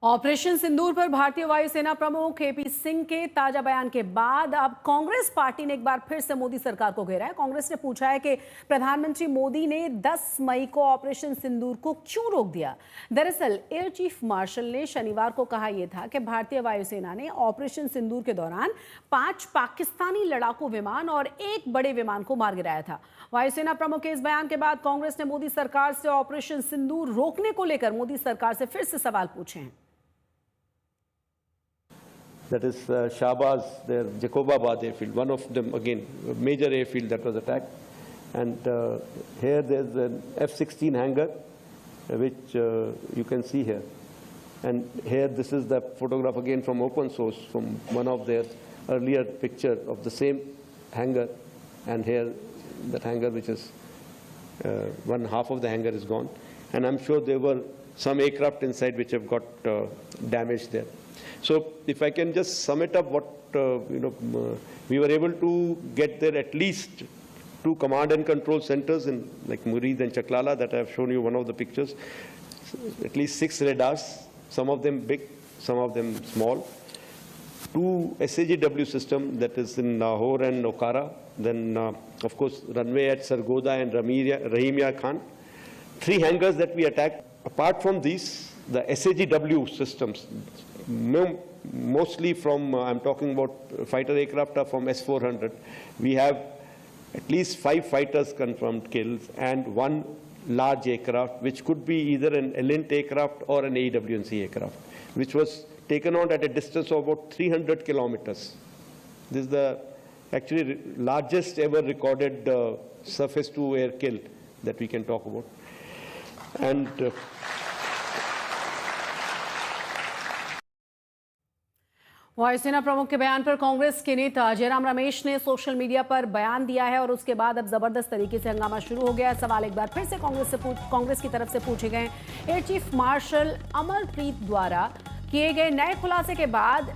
Operation सिंदूर पर भारतीय वायुसेना प्रमुख एपी सिंह के ताजा बयान के बाद अब कांग्रेस पार्टी ने एक बार फिर से मोदी सरकार को घेरा है। कांग्रेस ने पूछा है कि प्रधानमंत्री मोदी ने 10 मई को ऑपरेशन सिंदूर को क्यों रोक दिया। दरअसल एयर चीफ मार्शल ने शनिवार को कहा यह था कि भारतीय वायुसेना ने ऑपरेशन सिंदूर के दौरान 5 पाकिस्तानी लड़ाकू विमान और 1 बड़े विमान को मार गिराया था। वायुसेना प्रमुख के इस बयान के बाद कांग्रेस ने मोदी सरकार से ऑपरेशन सिंदूर रोकने को लेकर मोदी सरकार से फिर से सवाल पूछे हैं। That is Shahbaz, their Jacobabad airfield, one of them again, a major airfield that was attacked. And here there's an F-16 hangar, which you can see here. And here this is the photograph again from open source, from one of their earlier picture of the same hangar. And here that hangar, which is one half of the hangar is gone. And I'm sure there were some aircraft inside which have got damaged there. So if I can just sum it up, what we were able to get there at least 2 command and control centers in like Murid and Chaklala that I have shown you one of the pictures. At least 6 radars, some of them big, some of them small. 2 SAGW system that is in Lahore and Okara. Then of course runway at Sargodha and Rahimia Khan. 3 hangars that we attacked. Apart from these, the SAGW systems, mostly from, I'm talking about fighter aircraft are from S-400. We have at least 5 fighters confirmed kills and 1 large aircraft, which could be either an Elint aircraft or an AWNC aircraft, which was taken on at a distance of about 300 kilometers. This is the actually largest ever recorded surface-to-air kill that we can talk about. And वायुसेना प्रमुख के बयान पर कांग्रेस के नेता जयराम रमेश ने social media पर बयान दिया है और उसके बाद अब जबरदस्त तरीके से हंगामा शुरू हो गया। सवाल एक बार फिर से कांग्रेस की तरफ से पूछे गए। एयर चीफ मार्शल अमरप्रीत द्वारा किए गए नए खुलासे के बाद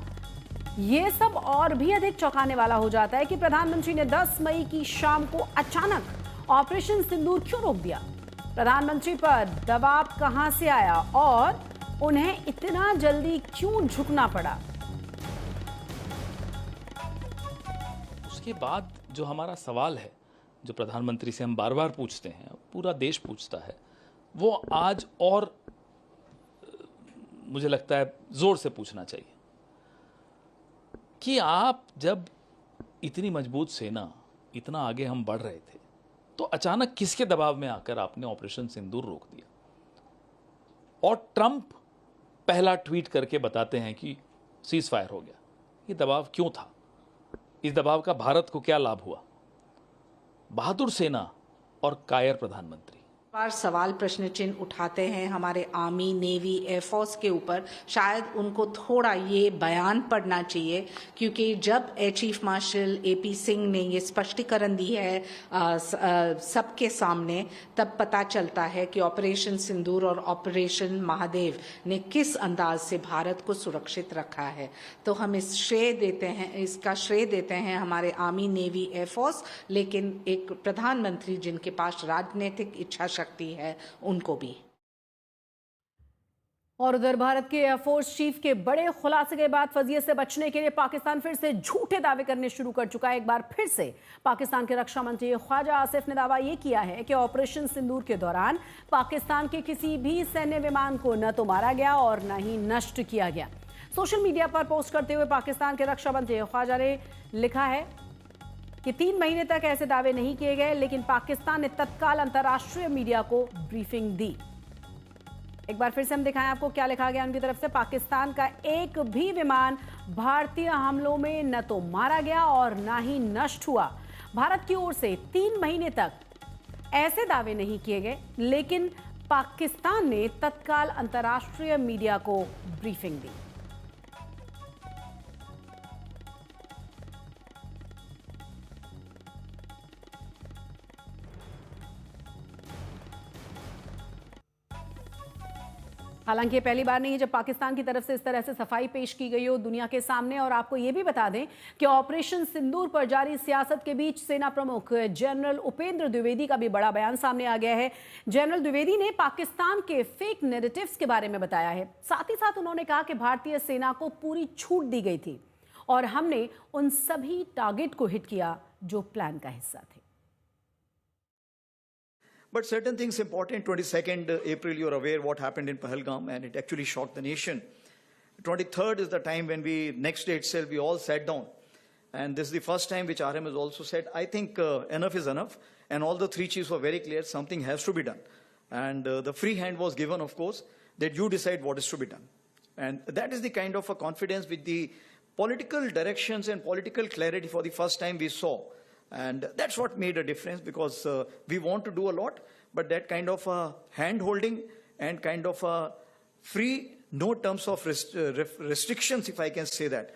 ये सब और भी अधिक चौंकाने वाला हो जाता है कि प्रधानमंत्री ने 10 मई की शाम को अचानक ऑपरेशन सिंदूर क्यों रोक दिया। प्रधानमंत्री पर दबाव कहां से आया और उन्हें इतना जल्दी क्यों झुकना पड़ा। के बाद जो हमारा सवाल है, जो प्रधानमंत्री से हम बार बार पूछते हैं, पूरा देश पूछता है, वो आज और मुझे लगता है जोर से पूछना चाहिए कि आप जब इतनी मजबूत सेना, इतना आगे हम बढ़ रहे थे, तो अचानक किसके दबाव में आकर आपने ऑपरेशन सिंदूर रोक दिया। और ट्रंप पहला ट्वीट करके बताते हैं कि सीज फायर हो गया। ये दबाव क्यों था? इस दबाव का भारत को क्या लाभ हुआ? बहादुर सेना और कायर प्रधानमंत्री बार सवाल प्रश्न चिन्ह उठाते हैं हमारे आर्मी, नेवी, एयरफोर्स के ऊपर। शायद उनको थोड़ा ये बयान पढ़ना चाहिए, क्योंकि जब air chief marshal AP Singh ने ये स्पष्टीकरण दी है सबके सामने, तब पता चलता है कि ऑपरेशन सिंदूर और ऑपरेशन महादेव ने किस अंदाज से भारत को सुरक्षित रखा है। तो हम इसका श्रेय देते हैं हमारे आर्मी, नेवी, एयरफोर्स, लेकिन एक प्रधानमंत्री जिनके पास राजनीतिक इच्छा शक्ति है, उनको भी। और उधर भारत के एयरफोर्स चीफ के बड़े खुलासे के बाद फजीयत से बचने के लिए पाकिस्तान फिर से झूठे दावे करने शुरू कर चुका है। एक बार फिर से पाकिस्तान के रक्षा मंत्री ख्वाजा आसिफ ने दावा यह किया है कि ऑपरेशन सिंदूर के दौरान पाकिस्तान के किसी भी सैन्य विमान को न तो मारा गया और न ही नष्ट किया गया। सोशल मीडिया पर पोस्ट करते हुए पाकिस्तान के रक्षा मंत्री ख्वाजा ने लिखा है कि 3 महीने तक ऐसे दावे नहीं किए गए, लेकिन पाकिस्तान ने तत्काल अंतर्राष्ट्रीय मीडिया को ब्रीफिंग दी। एक बार फिर से हम दिखाएं आपको क्या लिखा गया उनकी तरफ से। पाकिस्तान का एक भी विमान भारतीय हमलों में न तो मारा गया और न ही नष्ट हुआ। भारत की ओर से 3 महीने तक ऐसे दावे नहीं किए गए, लेकिन पाकिस्तान ने तत्काल अंतर्राष्ट्रीय मीडिया को ब्रीफिंग दी। हालांकि ये पहली बार नहीं है जब पाकिस्तान की तरफ से इस तरह से सफाई पेश की गई हो दुनिया के सामने। और आपको ये भी बता दें कि ऑपरेशन सिंदूर पर जारी सियासत के बीच सेना प्रमुख जनरल उपेंद्र द्विवेदी का भी बड़ा बयान सामने आ गया है। जनरल द्विवेदी ने पाकिस्तान के फेक नैरेटिव्स के बारे में बताया है। साथ ही साथ उन्होंने कहा कि भारतीय सेना को पूरी छूट दी गई थी और हमने उन सभी टारगेट को हिट किया जो प्लान का हिस्सा थे। But certain things important. 22nd April, you're aware what happened in Pahalgam, and it actually shocked the nation. 23rd is the time when next day itself, we all sat down. And this is the first time which RM has also said, I think enough is enough. And all the three chiefs were very clear, something has to be done. And the free hand was given, of course, that you decide what is to be done. And that is the kind of a confidence with the political directions and political clarity for the first time we saw. And that's what made a difference, because we want to do a lot, but that kind of hand-holding and kind of free, no terms of restrictions, if I can say that,